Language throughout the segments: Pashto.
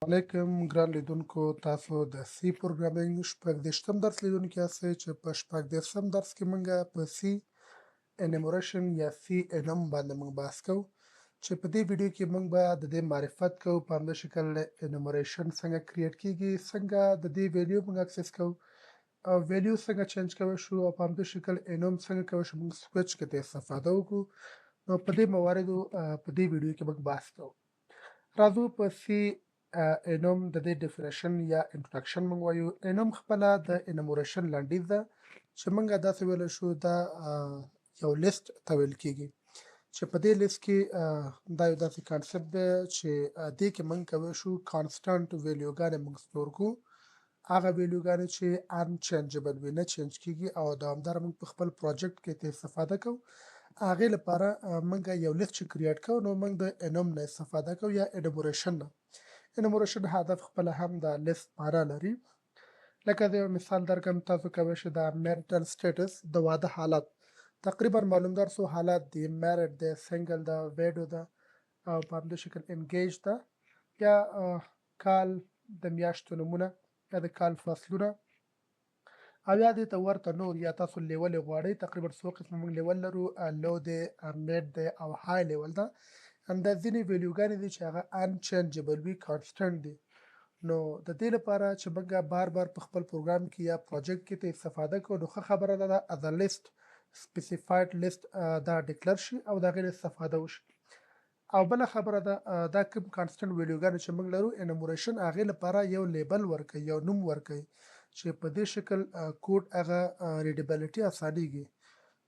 علیکم ګران لیدونکو، تاسو د سی پروګرامینګ شپږ دېرشم درس لیدونکي یاستئ چې په شپږ دېرشم درس کې موږ په سی انیموریشن یا سی انم باندې موږ بحث کوو چې په دې ویډیو کې موږ به د دې معرفت کوو په همدې شکل انیموریشن څنګه کریټ کیږي، څنګه د دې ویلیو موږ اکسس کوو او ویلیو څنګه چینج کولی شو او په همدې شکل انوم څنګه کولی شو موږ سویچ کې ته استفاده وکړو. نو په دې مواردو په دې ویډیو کې موږ بحث کوو. راځو په سی انوم د دې ډیفینیشن یا انټروډکشن موږ وایو. انوم خپله د انومریشن لنډیز ده چې موږ داسې ویلی شو دا یو لیست ته ویل کیږي چې په دې لیست کې دا یو داسې کانسپټ دی چې دې کې موږ کولی شو کانسټنټ ویلیوګانې موږ سټور کړو، هغه ویلیوګانې چې انچینجبل وي، نه چینج کیږي او دوامداره موږ په خپل پروجیکټ کې ترې استفاده کوو. هغې لپاره موږ یو لیست چې کریټ کوو نو موږ د انوم نه استفاده کوو یا انومریشن نه. انومریشن هدف خپله هم د لیست معنا لري. لکه د یو مثال درکړم، تاسو کولی شئ د میرټل سټیټس د واده حالت تقریبا معلومدار څو حالات دي، میرټ دی، سنګل ده، ویډو ده او په همدې شکل انګیج ده، یا کال د میاشتو نومونه یا د کال فصلونه او یا دې ته ورته نور، یا تاسو لیول یې غواړئ. تقریبا څو قسمه موږ لیول لرو، لو دی، میډ دی او های لیول ده. همدا ځینې ویلیوګانې دي چې هغه انچینجبل وي، کانسټنټ دي. نو د دې لپاره چې موږ بار بار په خپل پروګرام کې یا پروجیکټ کې ته استفاده کوو نو ښه خبره ده از ا لیست سپیسیفاید لیست دا ډیکلر شي او د هغې نه استفاده وشي. او بله خبره ده دا کوم کانسټنټ ویلیوګانې چې موږ لرو انومریشن هغې لپاره یو لیبل ورکوي، یو نوم ورکوي چې په دې شکل کوډ هغه ریډیبلیټي اسانیږي.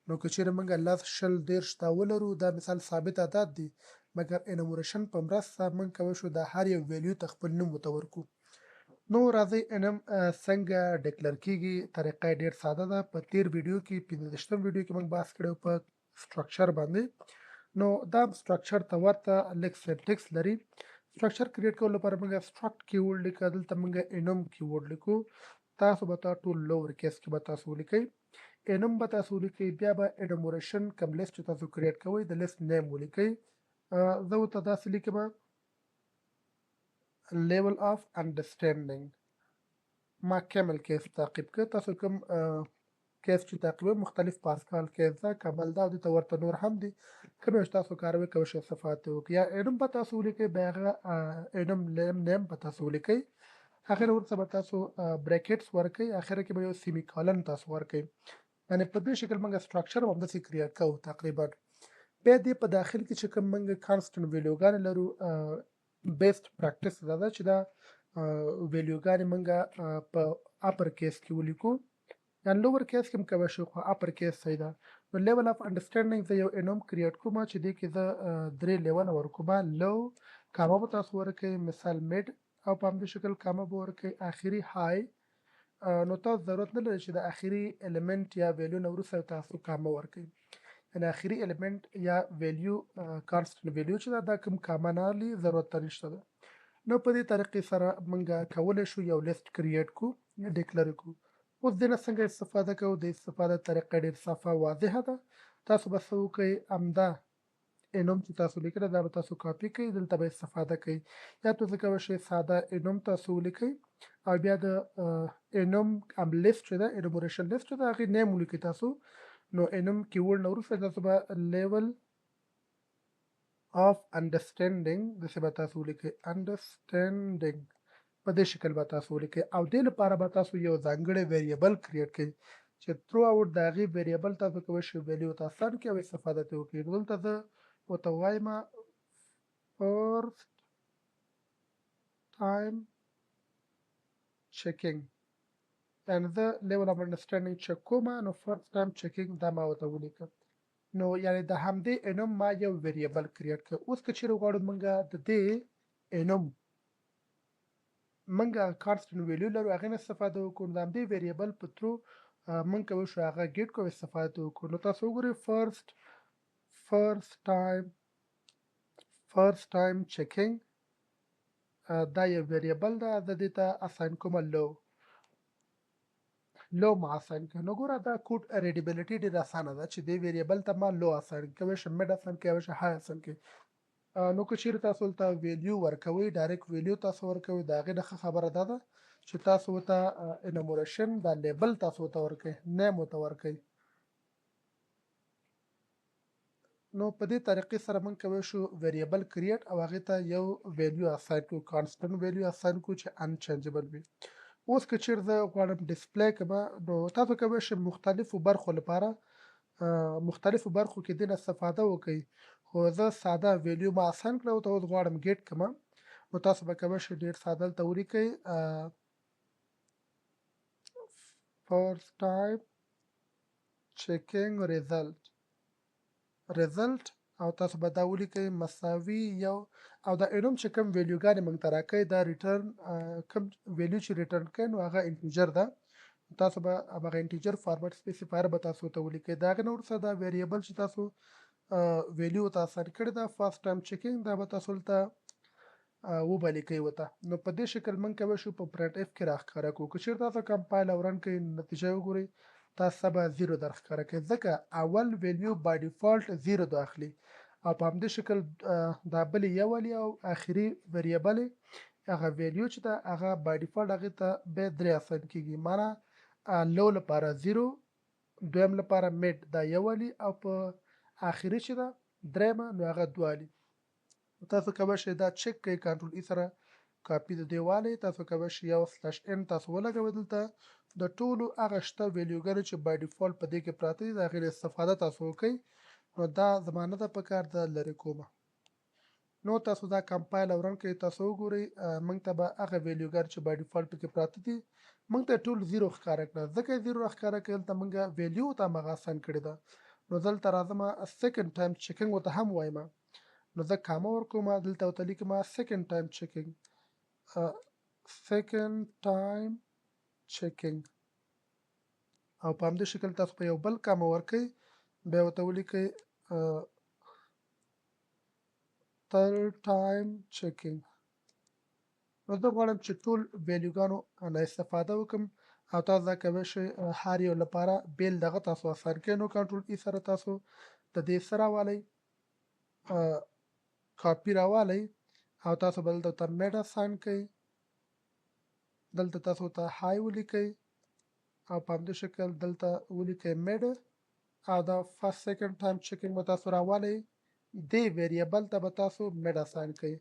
نو که چیرې موږ لس، شل، دېرش دا ولرو، دا مثال ثابت عدد دی، مګر انومریشن په مرسته موږ کولی شو د هر یو ویلیو ته خپل نوم ورته ورکړو. نو راځئ انم څنګه ډیکلر کیږي. طریقه یې ډېر ساده ده. په تیر ویډیو کې 15 ویډیو کې موږ بحث کړی په سټرکچر باندې. نو دا سټرکچر ته ورته لږ سینټکس لري. سټرکچر کریټ کولو لپاره موږ سټرکټ کیورډ لیکو، دلته موږ انوم کیورډ لیکو. تاسو به ټول لوور کیس کې به تاسو ولیکئ، انوم به تاسو ولیکئ، بیا به انومریشن کوم لیست چې تاسو کریټ کوئ د لیست نیم ولیکئ. زه ورته داسې لیکم لیول آف انډرسټینډینګ. ما کیمل کیس تعقیب کړ. تاسو کوم کیس چې تعقیبوئ مختلف پاسکال کیس ده، کمل ده او دې ته ورته نور هم دي، کوم یو چې تاسو کاروئ کولی شئ استفاده وکړئ. یا انوم به تاسو ولیکئ، بیا هغه انوم نیم به تاسو ولیکئ، هغې نه وروسته به تاسو بریکټس ورکئ، اخره کې به یو سیمی کالن تاسو ورکئ. یعنې په دې شکل موږ سټرکچر همداسې کریټ کوو تقریبا. بیا دې په داخل کې چې کوم موږ کانسټنټ ویلیوګانې لرو، بیسټ پریکټس دا ده چې دا ویلیوګانې موږ په اپر کیس کې ولیکو، یا لوور کیس کې هم کولی شو خو اپر کیس صحیح ده. نو لیول اف انډرسټینډینګ زه یو انوم کریټ کوم چې دې کې زه 3 لیوله ورکوم. لو کامه به تاسو ورکئ، مثال میډ، او په همدې شکل کامه به ورکئ، آخري های. نو تاسو ضرورت نه لري چې د آخري الیمنټ یا ویلیو نه وروسته تاسو کامه ورکئ. یعنې آخري الیمنټ یا ویلیو کانسټنټ ویلیو چې ده دا کوم کامه نه اخلي، ضرورت ته نشته ده. نو په دې طریقې سره موږ کولی شو یو لیست کریټ کړو یا ډیکلر کړو. اوس دې نه څنګه استفاده کوو؟ د استفاده طریقه ډېر صافه واضحه ده. تاسو به څه وکئ، همدا انوم چې تاسو لیکلی دا به تاسو کاپي کړئ، دلته به استفاده کوئ. یا تاسو کولی شئ ساده انوم تاسو ولیکئ او بیا د انوم لیست چې ده، انومریشن لیست چې ده، هغې نیم ولیکئ تاسو. نو انوم کیورډ نه وروسته تاسو به لیول of understanding داسې به تاسو ولیکئ، understanding په دې شکل به تاسو ولیکئ. او دې لپاره به تاسو یو ځانګړی ویریبل کریټ کړئ چې تھرو آوټ د هغې ویریبل تاسو کولی شئ ویلیو ته اسان کړئ او استفاده ترې وکړئ. دلته زه ورته وایم فرست ټایم چیکینګ، یعنې زه لیول اف انډرسټینډینګ چک کوم، نو فرست ټایم چیکینګ دا ما ورته ولیکه. نو یعنې د همدې انوم ما یو ویریبل کریټ کړ. اوس که چیرې غواړو موږ د دې انوم موږ کانسټنټ ویلیو لرو هغې نه استفاده وکړو، نو د همدې ویریبل په تھرو موږ کولی شو هغه ګیټ کړو او استفاده ترې وکړو. نو تاسو وګورئ فرست ټایم چیکینګ دا یو ویریبل ده، زه دې ته اساین کومه لو ما اساین کړه. نو ګوره دا کوډ ریډیبلیټي ډېره اسانه ده چې دې ویریبل ته ما لو اساین کولی شم، میډ اساین کولی شم، های اساین کولی. نو که چیرې تاسو ته ویلیو ورکوي ډایرکټ ویلیو تاسو ورکوي د هغې نه ښه خبره دا ده چې تاسو ورته انومریشن دا لیبل تاسو ورته ورکوي نیم ورته ورکوي. نو په دې طریقې سره موږ کولی شو ویریبل کریټ او هغې ته یو ویلیو اساین کړو کانسټنټ ویلیو اساین کړو چې انچینجبل وي. اوس که چیرې زه غواړم ډسپلی کړمه نو تاسو کولی شئ مختلفو برخو لپاره مختلفو برخو کې دې نه استفاده وکړئ خو زه ساده ویلیو ما اساین کړه او ته اوس غواړم ګیټ کړمه نو تاسو به کولی شئ ډېر ساده دلته ولیکئ first time checking result او تاسو به دا ولیکئ مساوي یو او دا انوم چې کوم ویلیوګانې موږ ته راکوي دا ریټرن کوم ویلیو چې ریټرن کوي نو هغه انټیجر ده تاسو به هغه انټیجر فارمټ سپیسیفایر به تاسو ته ولیکئ د هغې نه وروسته دا ویریبل چې تاسو ویلیو ته اساین کړې ده فرست ټایم چیکینګ دا به تاسو دلته وبلیکئ ورته نو په دې شکل موږ کولی شو په پرنټ اف کې راښکاره کړو که چېرې تاسو کمپایل او رن کوئ نتیجه وګورئ تاسو به 0 درښکاره کوي ځکه اول ویلیو بای ډیفالت 0 داخلي او په همدې شکل دا بلې یولې او آخري ویریبل هغه ویلیو چې ده هغه بای ډیفالت هغې ته بیا 3 اساین کېږي معنا لو لپاره 0 دویم لپاره میډ دا یولې او په آخري چې ده درېیمه نو هغه 2 والي تاسو کولی شئ دا چک کړئ کنټرول ای سره کاپي د دې والی تاسو کولی شئ یو سلش ان تاسو ولګوئ دلته د ټولو هغه شته ویلیوګانې چې بای ډیفالت په دې کې پراته دي د هغې استفاده تاسو وکړئ نو دا زما نه ده پکار ده لرې کومه نو تاسو دا کمپایل او رن کوئ تاسو وګورئ موږ ته به هغه ویلیوګانې چې بای ډیفالت پکې پراته دي موږ ته ټول 0 ښکاره کړه ځکه یې 0 راښکاره کړي دلته موږ ویلیو ته همغه اساین کړې ده نو دلته راځمه سیکنډ ټایم چیکینګ ورته هم وایم نو زه کامه ورکوم دلته ورته لیکم سیکنډ ټایم چیکینګ second time checking او په همدې شکل تاسو په یو بل کامه ورکئ بیا ورته ولیکئ third time checking نو زه غواړم چې ټول ویلیوګانو نه استفاده وکړم او تاسو دا کولی شئ هر یو لپاره بیل دغه تاسو اساین کړئ نو کنټرول ای سره تاسو د دې څه راوالی کاپي راوالی او تاسو به دلته ورته میډ اساین کړئ دلته تاسو ته های ولیکئ او په همدې شکل دلته ولیکئ میډ او دا فرست سیکنډ ټایم چیکینګ به تاسو راوالی دې ویریبل ته به تاسو میډ اساین کړئ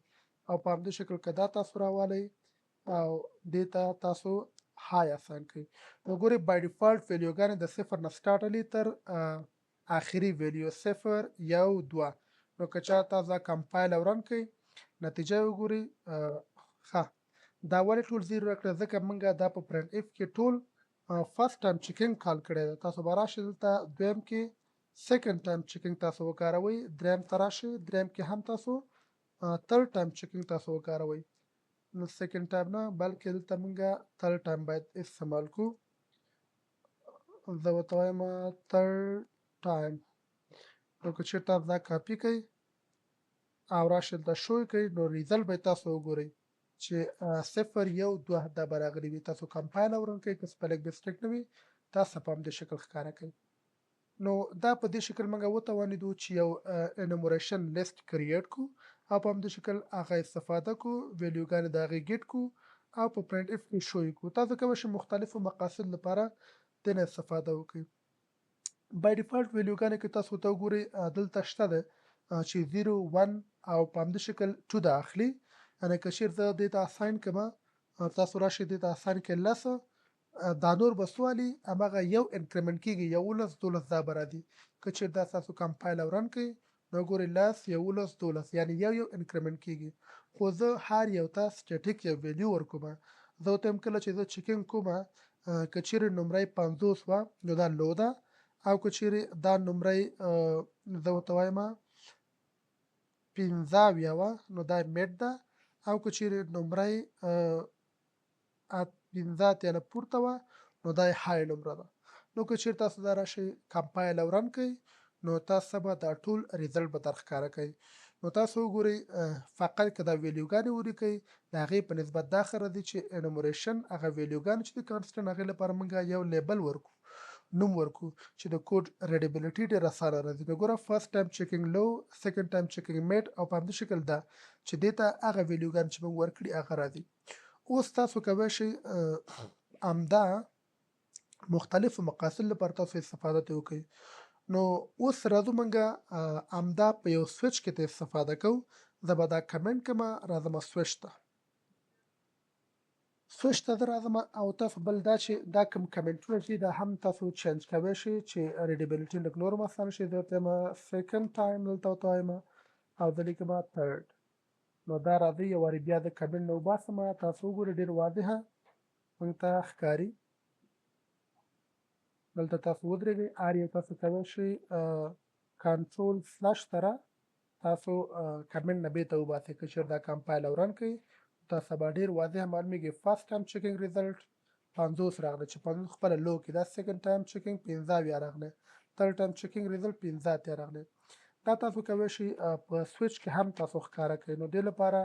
او په همدې شکل که دا تاسو راوالی او دې ته تاسو های اساین کړئ نو ګورئ بای ډیفالت ویلیوګانې د صفر نه سټارټ علي تر آخري ویلیو 0 1 2 نو که چا تاسو دا کمپایل او رن کړئ نتیجه وګورئ ښه دا ولې ټول 0 راکړه ځکه موږ دا په پرنټ اف کې ټول فرست ټایم چیکینګ کال کړی ده تاسو به راشئ دلته دویم کې سیکنډ ټایم چیکینګ تاسو وکاروئ دریم ته راشئ دریم کې هم تاسو تھرډ ټایم چیکینګ تاسو وکاروئ نو سیکنډ ټایم نه بلکې دلته موږ تھرډ ټایم باید استعمال کړو زه ورته وایم تھرډ ټایم نو که چېرته تاسو دا کاپي کوئ او راشئ دلته شو یې کوئ نو ریزلټ به تاسو وګورئ چې 0 1 2 دا به راغلي وي تاسو کمپایل او رن کوئ که سپیلنګ مسټیک نه وي تاسو په همدې شکل ښکاره کوئ نو دا په دې شکل موږ وتوانېدو چې یو انومریشن لیست کریټ کړو او په همدې شکل هغه استفاده کړو ویلیوګانې د هغې ګیټ کړو او په پرنټ اف کې شو یې کړو تاسو کولی شئ مختلفو مقاصد لپاره دې نه استفاده وکړئ بای ډیفالت ویلیوګانې که تاسو ته وګورئ دلته شته ده چې 0 1 او په همدې شکل 2 د اخلي یعنې که چېرې زه دې ته اساین کړمه تاسو راشئ دې ته اساین کړئ 10 دا نور به څو والي هماغه یو انکریمنټ کېږي 11 12 دا به راځي که چېرې دا تاسو کمپایل او رن کوئ نو ګورئ 10 11 12 یعنې یو انکریمنټ کېږي خو زه هر یو ته سټیټیک یو ویلیو ورکوم زه ورته وایم کله چې زه چیکینګ کوم که چېرې نمرې 50 وه نو دا لو ده او که چېرې دا نمرې زه ورته وایم 15 وه نو دا میډ ده او که چېرې نمرې 15 نه پورته وه نو دا های نمره ده نو که چېرې تاسو دا راشئ کمپایل او رن کوئ نو تاسو به دا ټول ریزلټ به درښکاره کوي نو تاسو وګورئ فقط که دا ویلیوګانې ولیکئ د هغې په نسبت دا ښه راځي چې انومریشن هغه ویلیوګانې چې د کانسټنټ هغې لپاره موږ یو لیبل ورکړو نوم ورکو چې د کوډ ریډیبلیټي ډېر اسانه راځي. نو ګوره فرست ټایم چیکینګ لو، سیکنډ ټایم چیکینګ میډ، او په همدې شکل ده چې دې ته هغه ویلیوګان چې موږ ورکړي هغه راځي. اوس تاسو کولی شئ همدا مختلفو مقاصد لپاره تاسو استفاده ترې وکړئ. نو اوس راځو موږ همدا په یو سویچ کې ته استفاده کوو. زه به دا کمنټ کړمه، راځمه سویچ ته. سویچ ته زه راځم او تاسو بل دا چې دا کوم کمنټونه چې دا هم تاسو چینج کولی شئ چې ریډیبلیټي لږ نور هم اسانه شي. زه ورته وایم سیکنډ ټایم دلته ورته وایم او زه لیکمه تھرډ. نو دا راځي یو وارې بیا د کمنټ نه وباسمه. تاسو وګورئ ډېر واضحه موږ ته ښکاري. دلته تاسو ودرېږئ، هر یو تاسو کولی شئ کنټرول سلش سره تاسو کمنټ نه بېرته وباسئ. که چېرې دا کمپایل او رن کوئ تاسو به ډېر واضح معلومیږي. فرست ټایم چیکینګ ریزلټ 50 راغلی چې 50 خپله لو کې، دا سیکنډ ټایم چیکینګ 15 راغلی، تھرډ ټایم چیکینګ ریزلټ 15 راغلی. دا تاسو کولی شئ په سویچ کې هم تاسو ښکاره کړئ. نو دې لپاره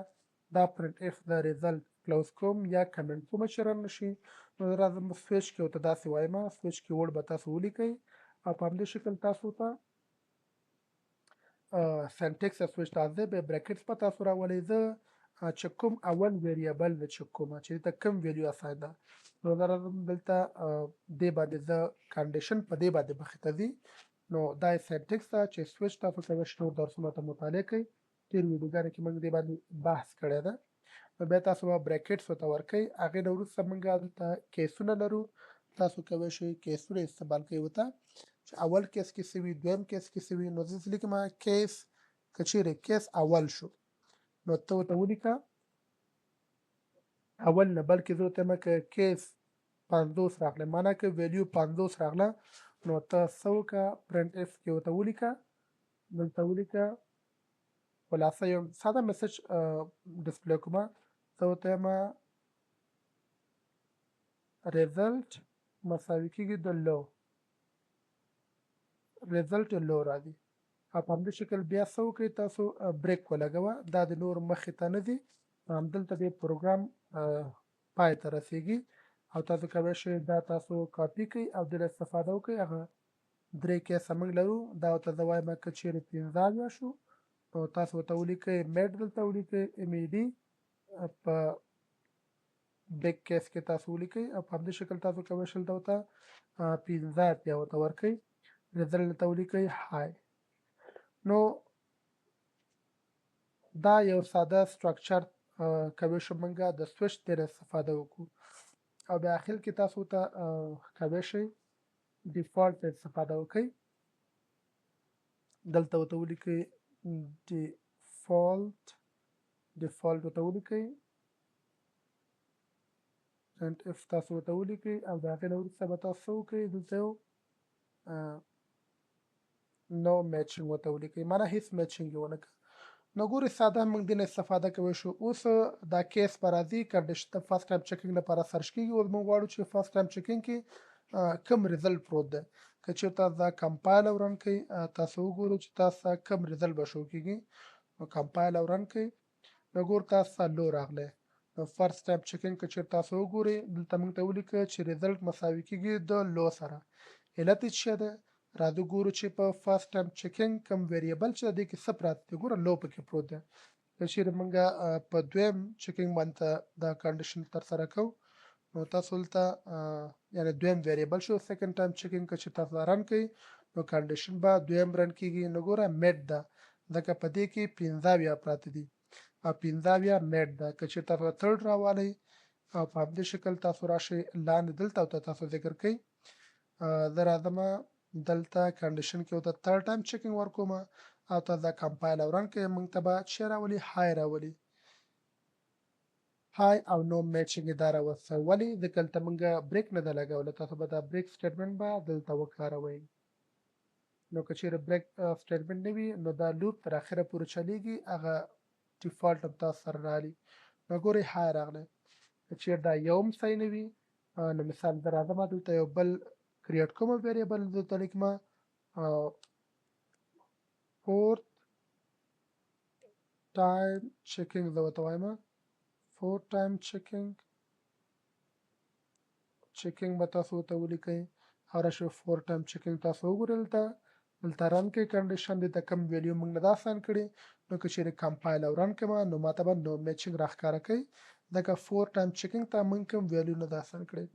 دا پرنټ اف د ریزلټ کلوز کوم یا کمنټ کومه چې رن نه شي. نو راځم سویچ کې ورته داسې وایم، سویچ کې ورډ به تاسو ولیکئ او په همدې شکل تاسو ته سنټکس سویچ ته ځئ، بیا بریکټس به تاسو راولئ. زه چې کوم اول ویریبل ده چې کومه چې دلته کوم ویلیو اساین ده، نو زه راځم دلته دې باندې زه کنډیشن په دې باندې مخې ته ځي. نو دا یې سنټکس ده چې سویچ تاسو کولی شئ نور درسونو ته مطالعه کوئ. تېرو ویډیوګانو کې موږ دې باندې بحث کړی ده. نو بیا تاسو به بریکټس ورته ورکوئ. هغې نه وروسته موږ دلته کیسونه لرو، تاسو کولی شئ کیسونه استعمال کوئ ورته چې اول کیس کې څه وي، دویم کیس کې څه وي. نو زه لیکمه کیس، که چیرې کیس اول شو نو ته ورته ولیکه اول نه، بلکې زه ورته وایم که کیس 50 راغلی، معنا که ویلیو 50 راغله نو ته څه وکړه پرنټ اف کې ورته ولیکه، دلته ولیکه خلاصه یو ساده میسج ډسپلی کومه. زه ورته وایم ریزلټ مساوي کېږي د لو، ریزلټ لو راځي. او په همدې شکل بیا څه وکړئ تاسو بریک ولګوه، دا د نور مخې ته نه ځي. همدلته دې پروګرام پای ته رسیږي او تاسو کولی شئ دا تاسو کاپي کړئ او دې استفاده وکړئ. هغه درې کیسه موږ لرو، دا ورته زه وایم که چیرې 15 شو نو تاسو ورته ولیکئ میډ، دلته ولیکئ MED، په بیگ کیس کې تاسو ولیکئ او په همدې شکل تاسو کولی شئ دلته ورته 15 بیا ورته ورکئ، ریزلټ دلته ولیکئ های. نو دا یو ساده سټرکچر کولی شو موږ د سویچ ترې استفاده وکړو. او بیا اخر کې تاسو ته کولی شئ ډیفالټ استفاده وکړئ، دلته ورته ولیکئ ډیفالټ ورته ولیکئ، پرنټ اف تاسو ورته ولیکئ او د هغې نه وروسته به تاسو څه وکړئ، دلته یو نو میچینګ ورته ولیکئ، معنا هیڅ میچینګ یې ونه کړه. نو ګورئ ساده موږ دې نه استفاده کولی شو. اوس دا کیس به راځي کنډیشن د فرست ټایم چیکینګ لپاره سرچ کېږي. اوس موږ غواړو چې فرست ټایم چیکینګ کې کوم ریزلټ پروت ده. که چېرې تاسو دا کمپایل او رن کوئ تاسو وګورئ چې تاسو ته کوم ریزلټ به شو کېږي. نو کمپایل او رن کوئ نو ګور تاسو ته لو راغلی. نو فرست ټایم چیکینګ که چېرې تاسو وګورئ دلته موږ ته ولیکه چې ریزلټ مساوي کېږي د لو سره. علت یې څه ده؟ راځو ګورو چې په فرست ټایم چیکینګ کوم ویریبل چې دې کې څه پراته دي. ګوره لو پکې پروت دی. که چېرې موږ په دویم چیکینګ باندې دا کنډیشن ترسره کوو نو تاسو دلته یعنې دویم ویریبل شو. سیکنډ ټایم چیکینګ که چې تاسو رن کوئ نو کنډیشن به دویم رن کېږي. نو ګوره میډ ده ځکه په دې کې 15 پراته دي او 15 میډ ده. که چېرې تاسو تھرډ راوالئ او په همدې شکل تاسو راشئ لاندې دلته ورته تاسو ذکر کوئ. زه راځم دلته کنډیشن کې ورته تھرډ ټایم چیکینګ ورکوم او تاسو دا کمپایل او رن کوئ، موږ ته به څه راولي، های راولي، های او نو میچینګ یې دا راوسته. ولې؟ ځکه دلته موږ بریک نه ده لګولی. تاسو به دا بریک سټیټمنټ به دلته وکاروئ. نو که چېرې بریک سټیټمنټ نه وي نو دا لوپ تر اخره پورې چلیږي، هغه ډیفالټ هم تاسو سره رالي. نو ګورئ های راغلی. که چېرې دا یو هم صحیح نه وي نو مثال زه راځم دلته یو بل کریټ کوم ویریبل دلته لیکمه فورث ټایم چیکینګ زه ورته وایم. فورث ټایم چیکینګ به تاسو ورته ولیکئ او راشي فور ټایم چیکینګ تاسو وګورئ دلته رن کې کنډیشن د کم ویلیو موږ نه دا اساین کړي نو که چیرې کمپایل او رن کوم نو ماته به نو میچینګ راښکاره کوي ځکه فور ټایم چیکینګ ته موږ کوم ویلیو نه دا اساین کړي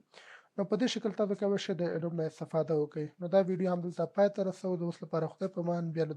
نو په دې شکل تاسو کولی شئ د اډوب نه استفاده وکړئ نو دا ویډیو هم دلته پای ته رسوو د اوس لپاره خدای په امان بیا له